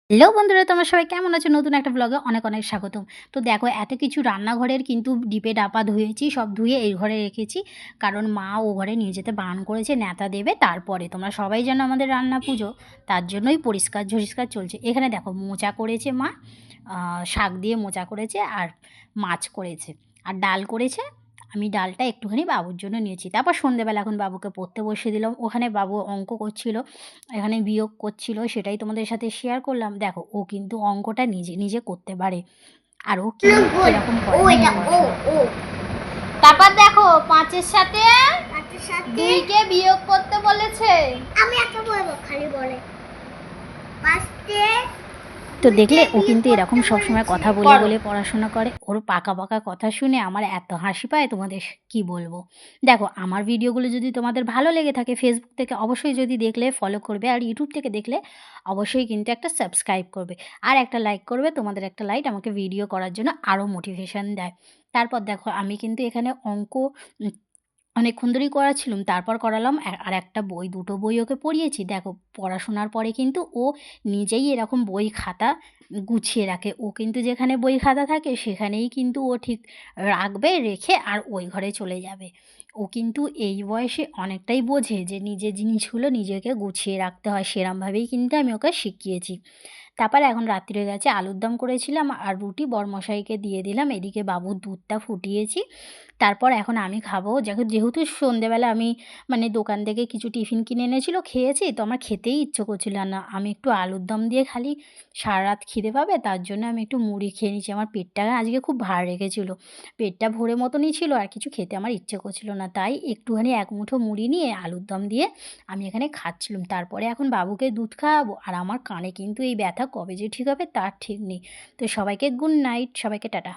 Hello বন্ধুরা, তোমরা সবাই কেমন আছো? নতুন একটা ব্লগে অনেক অনেক স্বাগতম। তো দেখো, এত কিছু রান্নাঘরের কিন্তু ডিপে ডাপা ধুয়েছি, সব ধুয়ে এই ঘরে রেখেছি। কারণ মা ও ঘরে নিয়ে যেতে বারণ করেছে, ন্যাতা দেবে তারপরে। তোমরা সবাই জানো আমাদের রান্না পুজো, তার জন্যই পরিষ্কার ঝরিষ্কার চলছে। এখানে দেখো মোচা করেছে মা, শাক দিয়ে মোচা করেছে, আর মাছ করেছে, আর ডাল করেছে। আমি ডালটা একটুখানি বাবুর জন্য নিয়েছি। তারপর সন্ধেবেলা এখন বাবুকে পড়তে বসিয়ে দিলাম। ওখানে বাবু অঙ্ক করছিল, এখানে বিয়োগ করছিল, সেটাই তোমাদের সাথে শেয়ার করলাম। দেখো, ও কিন্তু অঙ্কটা নিজে নিজে করতে পারে, আর ও কি কিরকম করে তারপর দেখো, 5-এর সাথে 2-কে বিয়োগ করতে বলেছে। আমি একটা বলবো, খালি বলে 5 তো দেখলে, ও কিন্তু এরকম সবসময় কথা বলে বলে পড়াশোনা করে। ওর পাকা পাকা কথা শুনে আমার এত হাসি পায়, তোমাদের কি বলবো। দেখো, আমার ভিডিওগুলো যদি তোমাদের ভালো লেগে থাকে, ফেসবুক থেকে অবশ্যই যদি দেখলে ফলো করবে, আর ইউটিউব থেকে দেখলে অবশ্যই কিন্তু একটা সাবস্ক্রাইব করবে, আর একটা লাইক করবে। তোমাদের একটা লাইক আমাকে ভিডিও করার জন্য আরও মোটিভেশন দেয়। তারপর দেখো, আমি কিন্তু এখানে অঙ্ক অনেকক্ষণ ধরেই করাচ্ছিলাম, তারপর করালাম। আর একটা বই, দুটো বই ওকে পড়িয়েছি। দেখো, পড়াশোনার পরে কিন্তু ও নিজেই এরকম বই খাতা গুছিয়ে রাখে। ও কিন্তু যেখানে বই খাতা থাকে সেখানেই কিন্তু ও ঠিক রাখবে, রেখে আর ওই ঘরে চলে যাবে। ও কিন্তু এই বয়সে অনেকটাই বোঝে যে নিজের জিনিসগুলো নিজেকে গুছিয়ে রাখতে হয়, সেরমভাবেই কিন্তু আমি ওকে শিখিয়েছি। তারপরে এখন রাত্রি হয়ে গেছে, আলুর দম করেছিলাম আর রুটি বরমশাইকে দিয়ে দিলাম। এদিকে বাবুর দুধটা ফুটিয়েছি। তারপর এখন আমি খাবো। যেহেতু সন্ধেবেলা আমি মানে দোকান থেকে কিছু টিফিন কিনে এনেছিল, খেয়েছি, তো আমার খেতেই ইচ্ছে করছিল না। আমি একটু আলুর দম দিয়ে খালি সারা রাত খিদে পাবে, তার জন্য আমি একটু মুড়ি খেয়ে নিচ্ছি। আমার পেটটা আজকে খুব ভার রেখেছিল, পেটটা ভরে মতনই ছিল, আর কিছু খেতে আমার ইচ্ছে করছিল না। তাই একটুখানি এক মুঠো মুড়ি নিয়ে আলুর দম দিয়ে আমি এখানে খাচ্ছিলাম। তারপরে এখন বাবুকে দুধ খাওয়াবো। আর আমার কানে কিন্তু এই ব্যথা কবে যে ঠিক হবে তার ঠিক নেই। তো সবাইকে গুড নাইট, সবাইকে টাটা।